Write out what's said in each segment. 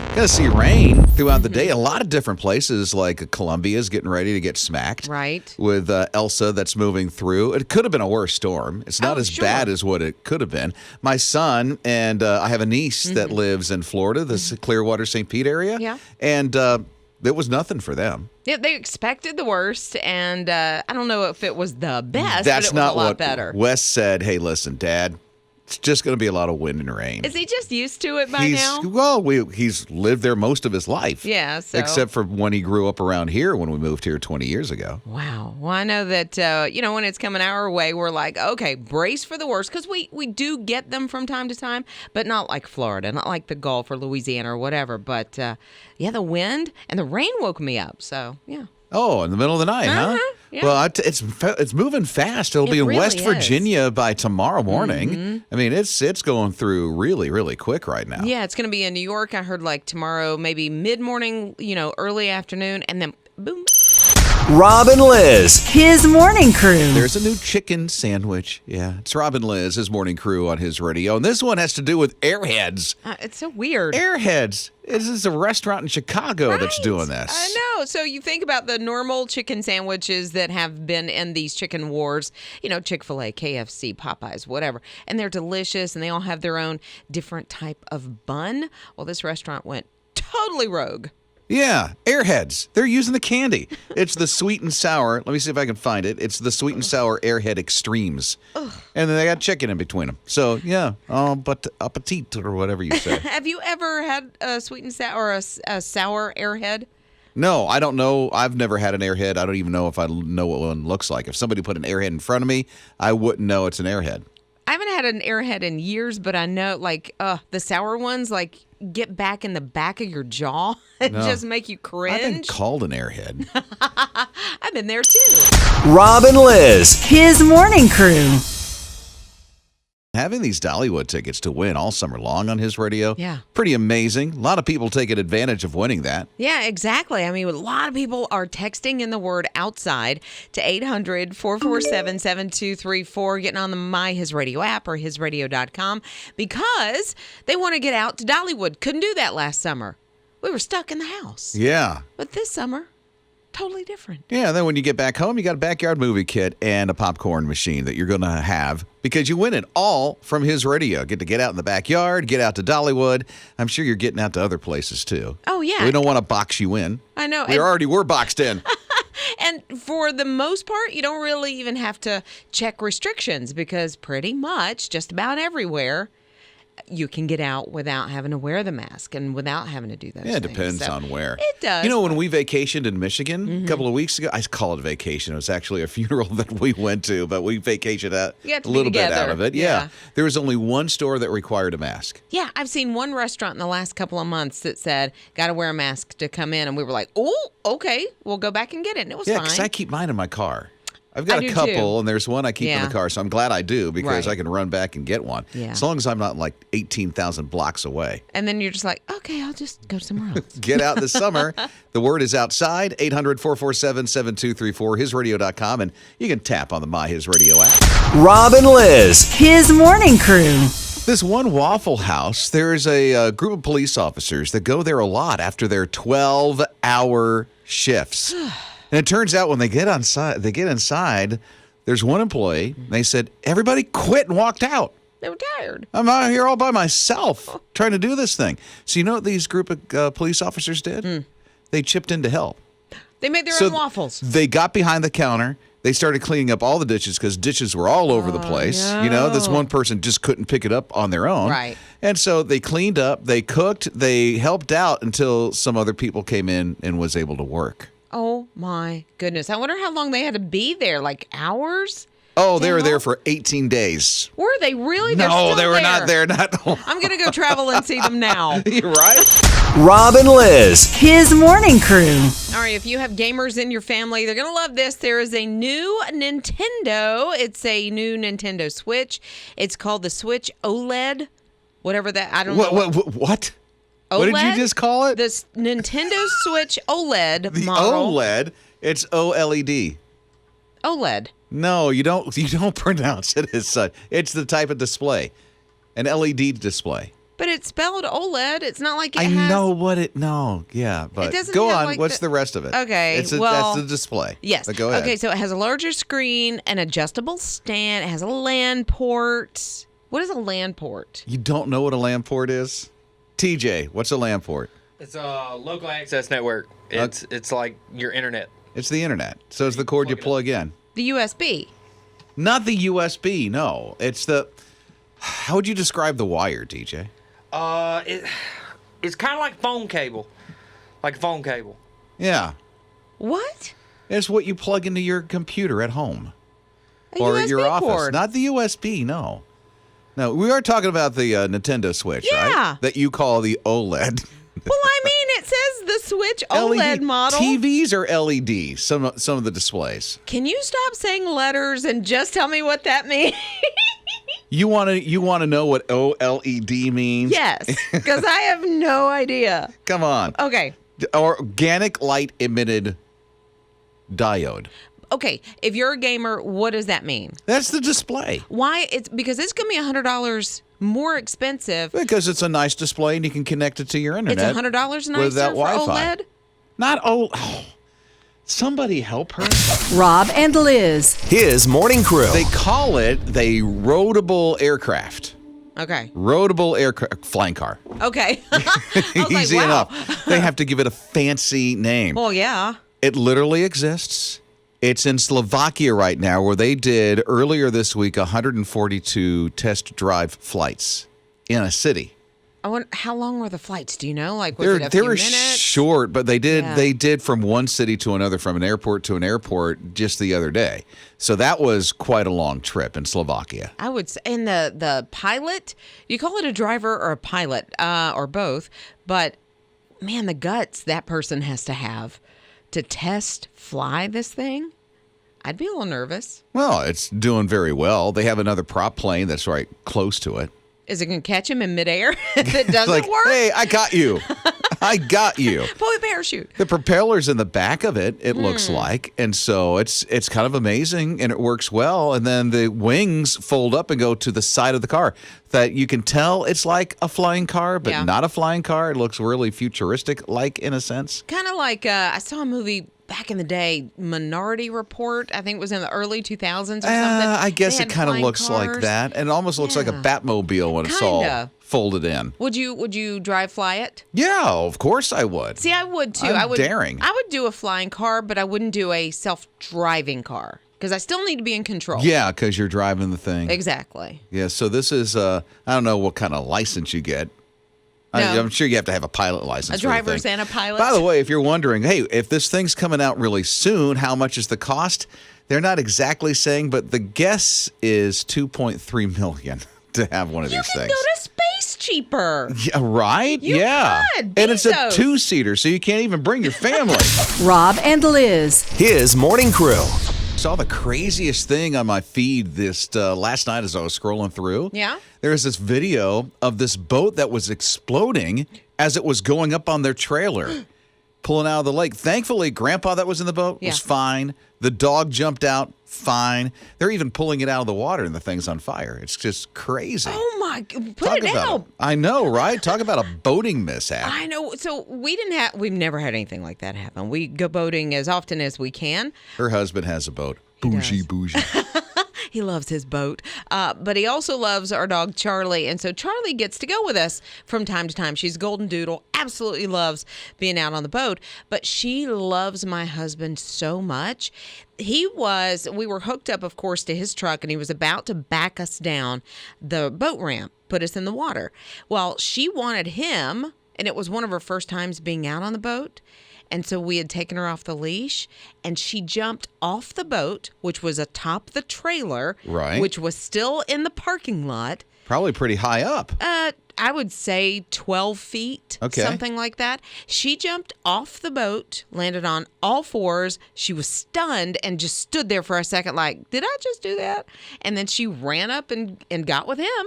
Going to see rain throughout the day. A lot of different places, like Columbia's getting ready to get smacked. Right. With Elsa that's moving through. It could have been a worse storm. It's not as bad as what it could have been. My son and I have a niece that lives in Florida, this Clearwater, St. Pete area. Yeah. And it was nothing for them. Yeah, they expected the worst, and I don't know if it was the best, That's but it was not a lot what better. Wes said. Hey, listen, Dad, it's just going to be a lot of wind and rain. Is he just used to it by now? Well, he's lived there most of his life. Yeah, so. Except for when he grew up around here when we moved here 20 years ago. Wow. Well, I know that, when it's coming our way, we're like, okay, brace for the worst, because we do get them from time to time, but not like Florida, not like the Gulf or Louisiana or whatever. But, the wind and the rain woke me up, so, yeah. Oh, in the middle of the night, huh? Yeah. Well, it's moving fast. It'll be in really West is. Virginia by tomorrow morning. I mean, it's going through really, really quick right now. Yeah, it's going to be in New York. I heard like tomorrow, maybe mid-morning, early afternoon, and then boom. Rob and Liz, his morning crew. There's a new chicken sandwich. Yeah, it's Rob and Liz, his morning crew on his radio. And this one has to do with Airheads. It's so weird. Airheads. This is a restaurant in Chicago that's doing this. I know. So you think about the normal chicken sandwiches that have been in these chicken wars, Chick-fil-A, KFC, Popeyes, whatever. And they're delicious, and they all have their own different type of bun. Well, this restaurant went totally rogue. Yeah, Airheads. They're using the candy. It's the sweet and sour. Let me see if I can find it. It's the sweet and sour Airhead Extremes. Ugh. And then they got chicken in between them. So, yeah, but appetit or whatever you say. Have you ever had a sweet and sour or a sour Airhead? No, I don't know. I've never had an Airhead. I don't even know if I know what one looks like. If somebody put an Airhead in front of me, I wouldn't know it's an Airhead. I haven't had an Airhead in years, but I know, the sour ones, get back in the back of your jaw and just make you cringe. I've been called an Airhead. I've been there, too. Rob and Liz, his morning crew. Having these Dollywood tickets to win all summer long on his radio, yeah, pretty amazing. A lot of people taking advantage of winning that. Yeah, exactly. I mean, a lot of people are texting in the word outside to 800-447-7234, getting on the My HISRadio app or HISRadio.com because they want to get out to Dollywood. Couldn't do that last summer. We were stuck in the house. Yeah. But this summer, totally different. Yeah, then when you get back home, you got a backyard movie kit and a popcorn machine that you're going to have because you win it all from his radio. Get to get out in the backyard, get out to Dollywood. I'm sure you're getting out to other places, too. Oh, yeah. We don't want to box you in. I know. We already were boxed in. And for the most part, you don't really even have to check restrictions because pretty much just about everywhere you can get out without having to wear the mask and without having to do those things. It depends on where. It does. When we vacationed in Michigan a couple of weeks ago, I call it a vacation. It was actually a funeral that we went to, but we vacationed a little bit out of it. Yeah. There was only one store that required a mask. Yeah, I've seen one restaurant in the last couple of months that said, got to wear a mask to come in. And we were like, oh, okay, we'll go back and get it. And it was fine. Yeah, because I keep mine in my car. I've got a couple, too. And there's one I keep in the car, so I'm glad I do because I can run back and get one. Yeah. As long as I'm not like 18,000 blocks away. And then you're just like, okay, I'll just go somewhere else. Get out this summer. The word is outside, 800-447-7234, HISRadio.com, and you can tap on the My HISRadio app. Rob and Liz, his morning crew. This one Waffle House, there's a group of police officers that go there a lot after their 12-hour shifts. And it turns out when they get inside, there's one employee. And they said, everybody quit and walked out. They were tired. I'm out here all by myself trying to do this thing. So you know what these group of police officers did? They chipped in to help. They made their own waffles. They got behind the counter. They started cleaning up all the dishes because dishes were all over the place. No. This one person just couldn't pick it up on their own. Right. And so they cleaned up, they cooked, they helped out until some other people came in and was able to work. Oh, my goodness. I wonder how long they had to be there, like hours? Oh, they were there for 18 days. Were they really? No, they were not there. I'm going to go travel and see them now. You're right. Rob and Liz, his morning crew. All right, if you have gamers in your family, they're going to love this. There is a new Nintendo. It's a new Nintendo Switch. It's called the Switch OLED. Whatever that, I don't know. What? OLED? What did you just call it? This Nintendo Switch OLED the model. OLED. It's OLED. OLED. No, you don't pronounce it as such. It's the type of display, an LED display. But it's spelled OLED. It's not like it I has... know what it. No, yeah, but doesn't go have, on. like, What's the- the rest of it? Okay, that's the display. Yes. But go ahead. Okay, so it has a larger screen, an adjustable stand. It has a LAN port. What is a LAN port? You don't know what a LAN port is? TJ, what's a LAN port? It's a local access network. It's like your internet. It's the internet. So it's the cord you plug in. The USB. Not the USB. No, it's the. How would you describe the wire, TJ? It's kind of like phone cable, like a phone cable. Yeah, What? it's what you plug into your computer at home A or USB at your office. cord. Not the USB. No, we are talking about the Nintendo Switch, Yeah. right? That you call the OLED. Well, I mean, it says the Switch OLED model. TVs are LED. Some of the displays. Can you stop saying letters and just tell me what that means? You want to know what OLED means? Yes, because I have no idea. Come on. Okay. Organic light emitted diode. Okay, if you're a gamer, what does that mean? That's the display. Why? It's because it's going to be $100 more expensive. Because it's a nice display and you can connect it to your internet. It's $100 nicer without for Wi-Fi. OLED? Not oh, somebody help her. Rob and Liz. His morning crew. They call it the Roadable aircraft. Okay. Roadable aircraft flying car. Okay. I was Easy like, wow. enough. They have to give it a fancy name. Well, yeah. It literally exists. It's in Slovakia right now, where they did earlier this week 142 test drive flights in a city. I wonder, how long were the flights? Do you know? Like, was They it a few were minutes? short, but they Yeah. did from one city to another, from an airport to an airport just the other day. So that was quite a long trip in Slovakia. I would say, and the pilot, you call it a driver or a pilot, or both, but man, the guts that person has to have to fly this thing. I'd be a little nervous. Well, it's doing very well. They have another prop plane that's right close to it. Is it going to catch him in midair if it doesn't Like, work? hey, I got you. I got you. Pull a parachute. The propeller's in the back of it, it Hmm. looks like. And so it's kind of amazing and it works well. And then the wings fold up and go to the side of the car that you can tell it's like a flying car, but Yeah. not a flying car. It looks really futuristic like in a sense. Kind of like I saw a movie back in the day, Minority Report. I think it was in the early 2000s or something. I guess They it had kind of flying looks like cars. that. And it almost looks like a Yeah. Batmobile when it's all Kinda. folded in. Would you fly it? Yeah, of course I would. See, I would too. I'm I would daring. I would do a flying car, but I wouldn't do a self-driving car because I still need to be in control. Yeah, because you're driving the thing. Exactly. Yeah, so this is, I don't know what kind of license you get. No. I'm sure you have to have a pilot license. A for the driver's thing. and a pilot. By the way, if you're wondering, hey, if this thing's coming out really soon, how much is the cost? They're not exactly saying, but the guess is $2.3 million to have one of you these can things. go to space cheaper. Yeah, right? You yeah. could. And it's a Bezos. two-seater, so you can't even bring your family. Rob and Liz. His morning crew. Saw the craziest thing on my feed this last night as I was scrolling through. Yeah? There was this video of this boat that was exploding as it was going up on their trailer, pulling out of the lake. Thankfully, Grandpa that was in the boat was Yeah. fine. The dog jumped out, fine. They're even pulling it out of the water and the thing's on fire. It's just crazy. Oh my! Put Talk it about out. it. I know, right? Talk about a boating mishap. I know. So we've never had anything like that happen. We go boating as often as we can. Her husband has a boat. Bougie, does. bougie. He loves his boat, but he also loves our dog Charlie, and so Charlie gets to go with us from time to time. She's a golden doodle, absolutely loves being out on the boat, but she loves my husband so much. We were hooked up, of course, to his truck, and he was about to back us down the boat ramp, put us in the water. Well, she wanted him, and it was one of her first times being out on the boat. And so we had taken her off the leash, and she jumped off the boat, which was atop the trailer, Right. which was still in the parking lot. Probably pretty high up. I would say 12 feet, Okay. something like that. She jumped off the boat, landed on all fours. She was stunned and just stood there for a second like, did I just do that? And then she ran up and got with him.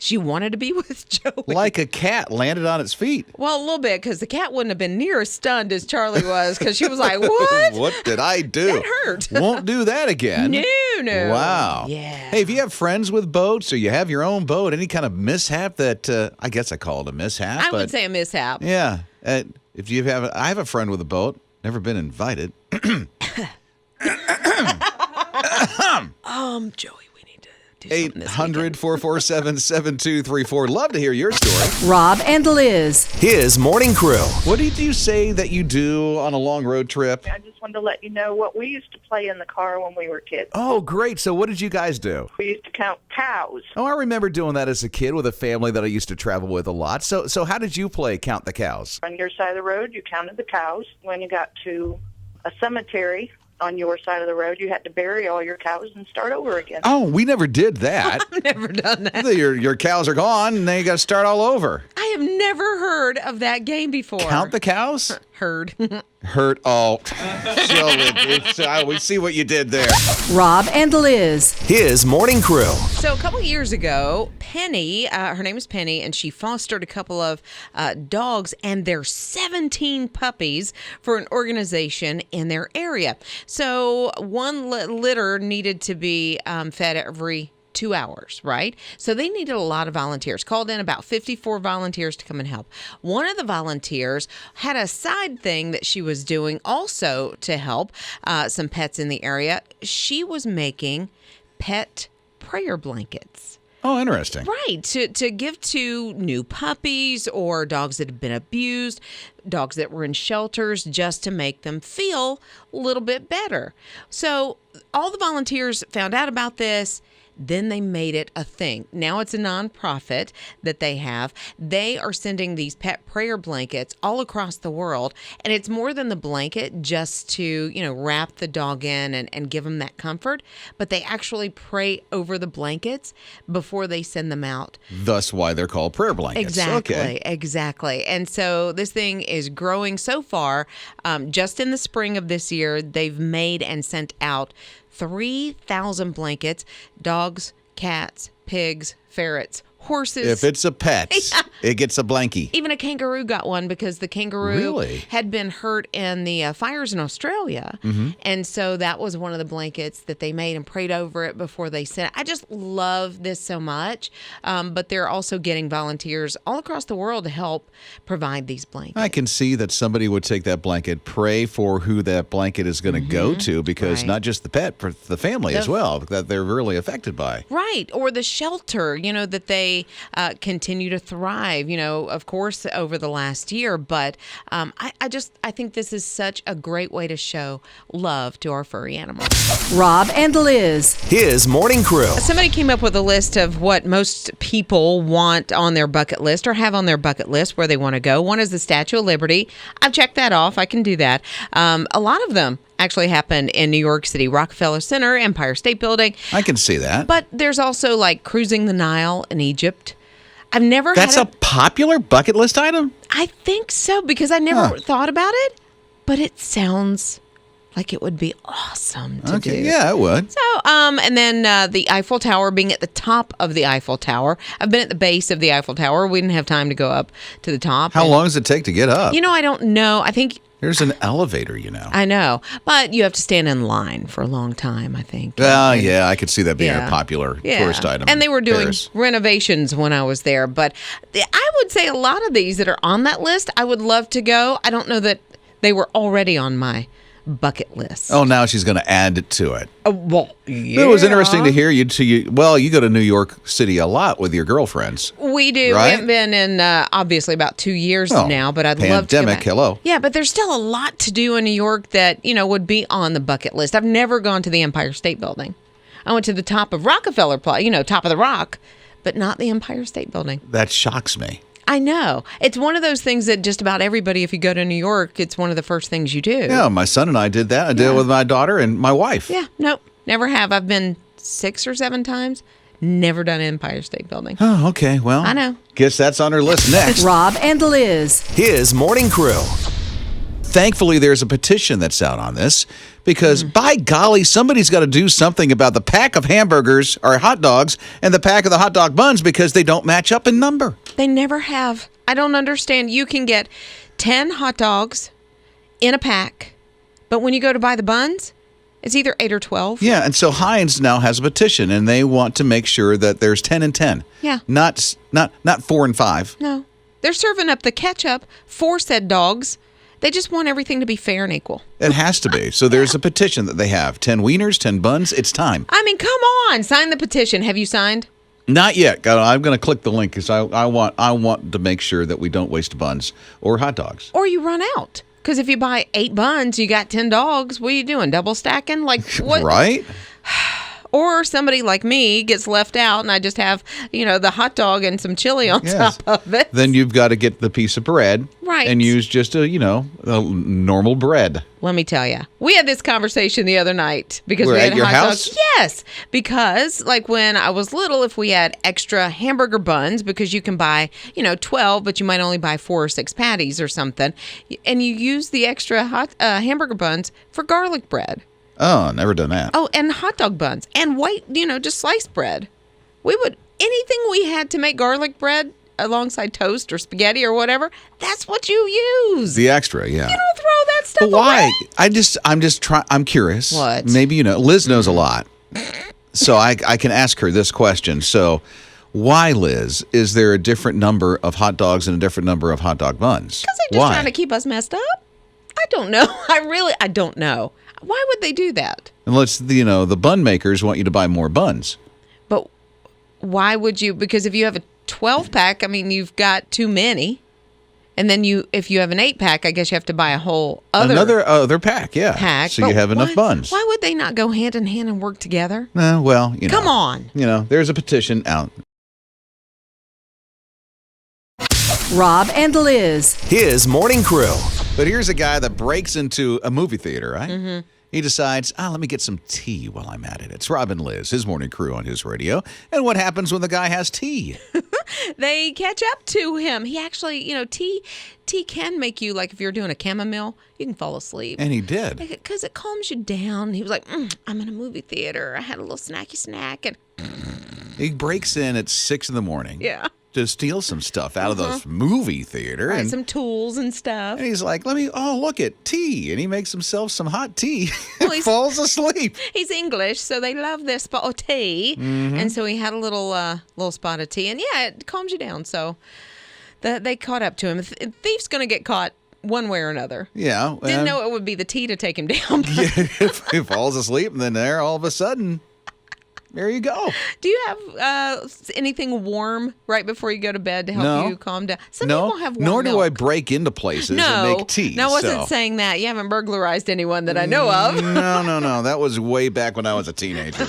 She wanted to be with Joey. Like a cat landed on its feet. Well, a little bit, because the cat wouldn't have been near as stunned as Charlie was, because she was like, what? What did I do? That hurt. Won't do that again. No. Wow. Yeah. Hey, if you have friends with boats or you have your own boat, any kind of mishap that, I guess I call it a mishap. I would say a mishap. Yeah. If you have, I have a friend with a boat, never been invited. Joey, we need to do something this 800-447-7234. Love to hear your story. Rob and Liz. His morning crew. What did you say that you do on a long road trip? I just wanted to let you know what we used to play in the car when we were kids. Oh, great. So what did you guys do? We used to count cows. Oh, I remember doing that as a kid with a family that I used to travel with a lot. So how did you play Count the Cows? On your side of the road, you counted the cows. When you got to a cemetery on your side of the road, you had to bury all your cows and start over again. Oh, we never did that. I've never done that. Your cows are gone, and then you got to start all over. I have never heard of that game before. Count the cows? Heard. Hurt. Oh, Joe, we see what you did there. Rob and Liz. His morning crew. So a couple years ago, Penny, her name is Penny, and she fostered a couple of dogs and their 17 puppies for an organization in their area. So one litter needed to be fed every 2 hours, right? So they needed a lot of volunteers. Called in about 54 volunteers to come and help. One of the volunteers had a side thing that she was doing also to help some pets in the area. She was making pet prayer blankets. Oh, interesting. Right, to give to new puppies or dogs that have been abused, dogs that were in shelters, just to make them feel a little bit better. So all the volunteers found out about this. Then they made it a thing. Now it's a nonprofit that they have. They are sending these pet prayer blankets all across the world. And it's more than the blanket just to, wrap the dog in and give them that comfort. But they actually pray over the blankets before they send them out. Thus why they're called prayer blankets. Exactly, Okay. exactly. And so this thing is growing so far. Just in the spring of this year, they've made and sent out 3,000 blankets, dogs, cats, pigs, ferrets, horses. If it's a pet, it gets a blankie. Even a kangaroo got one because the kangaroo Really? had been hurt in the fires in Australia. And so that was one of the blankets that they made and prayed over it before they sent it. I just love this so much. But they're also getting volunteers all across the world to help provide these blankets. I can see that somebody would take that blanket, pray for who that blanket is going to go to, because Right. not just the pet, but the family as well, that they're really affected by. Right. Or the shelter, that they continue to thrive, of course, over the last year. But I think this is such a great way to show love to our furry animals. Rob and Liz. His morning crew. Somebody came up with a list of what most people want on their bucket list or have on their bucket list where they want to go. One is the Statue of Liberty. I've checked that off. I can do that. A lot of them actually happen in New York City, Rockefeller Center, Empire State Building. I can see that. But there's also like cruising the Nile in Egypt. I've never That's had a popular bucket list item? I think so, because I never thought about it, but it sounds like it would be awesome to do. Yeah, it would. So, and then the Eiffel Tower, being at the top of the Eiffel Tower. I've been at the base of the Eiffel Tower. We didn't have time to go up to the top. How long does it take to get up? I don't know. I think There's an elevator, I know, but you have to stand in line for a long time, I think. Yeah, I could see that being Yeah. a popular Yeah. tourist item. And they were in doing Paris. renovations when I was there. But I would say a lot of these that are on that list, I would love to go. I don't know that they were already on my bucket list. Oh, now she's going to add to it. Well, yeah. It was interesting to hear you. You go to New York City a lot with your girlfriends. We do. Right? We haven't been in obviously about 2 years Oh, now, but I'd love to. pandemic, go back. hello. Yeah, but there's still a lot to do in New York that would be on the bucket list. I've never gone to the Empire State Building. I went to the top of Rockefeller Plaza, top of the rock, but not the Empire State Building. That shocks me. I know. It's one of those things that just about everybody, if you go to New York, it's one of the first things you do. Yeah, my son and I did that. I did it with my daughter and my wife. Yeah, nope, never have. I've been 6 or 7 times, never done Empire State Building. Oh, okay. Well, I know. Guess that's on her list next. Rob and Liz. His morning crew. thankfully, there's a petition that's out on this because, by golly, somebody's got to do something about the pack of hamburgers or hot dogs and the pack of the hot dog buns because they don't match up in number. They never have. I don't understand. You can get 10 hot dogs in a pack, but when you go to buy the buns, it's either 8 or 12. Yeah, and so Heinz now has a petition, and they want to make sure that there's 10 and 10. Yeah. Not 4 and 5. No. They're serving up the ketchup for said dogs. They just want everything to be fair and equal. It has to be. So there's a petition that they have. 10 wieners, 10 buns. It's time. I mean, come on. Sign the petition. Have you signed? Not yet. I'm going to click the link because I want to make sure that we don't waste buns or hot dogs. Or you run out. Because if you buy 8 buns, you got 10 dogs. What are you doing? Double stacking? Like what? Right? Or somebody like me gets left out and I just have, the hot dog and some chili on top of it. Then you've got to get the piece of bread. Right. And use just a normal bread. Let me tell you, we had this conversation the other night because We're we had at your hot house? dogs. Yes, because like when I was little, if we had extra hamburger buns, because you can buy 12, but you might only buy 4 or 6 patties or something, and you use the extra hot hamburger buns for garlic bread. Oh, never done that. Oh, and hot dog buns and white, just sliced bread. Anything we had to make garlic bread alongside toast or spaghetti or whatever, that's what you use. The extra, yeah. You don't throw that stuff But why? away. I'm curious. What? Maybe Liz knows a lot. So I can ask her this question. So why, Liz, is there a different number of hot dogs and a different number of hot dog buns? Because they're just trying to keep us messed up. I don't know. I don't know. Why would they do that? Unless, the bun makers want you to buy more buns. But why would you? Because if you have a 12-pack, you've got too many. And then if you have an 8-pack, I guess you have to buy a whole other pack, yeah. Pack. So you have enough buns. Why would they not go hand in hand and work together? Well, Come on. There's a petition out. Rob and Liz. His morning crew. But here's a guy that breaks into a movie theater, right? Mm-hmm. He decides, let me get some tea while I'm at it. It's Rob and Liz, his morning crew on his radio. And what happens when the guy has tea? They catch up to him. He actually, tea can make you, like if you're doing a chamomile, you can fall asleep. And he did. Because it calms you down. He was like, I'm in a movie theater. I had a little snacky snack. And he breaks in at 6 in the morning. Yeah. To steal some stuff out of the movie theater. Right, and some tools and stuff. And he's like, look at tea. And he makes himself some hot tea Well, and falls asleep. He's English, so they love their spot of tea. Mm-hmm. And so he had a little spot of tea. And yeah, it calms you down. So they caught up to him. Thief's going to get caught one way or another. Yeah. Didn't know it would be the tea to take him down. Yeah, he falls asleep and then there all of a sudden... There you go. Do you have anything warm right before you go to bed to help you calm down? Some people have warm nor do milk. I break into places and make tea. No, I wasn't saying that. You haven't burglarized anyone that I know of. No. That was way back when I was a teenager.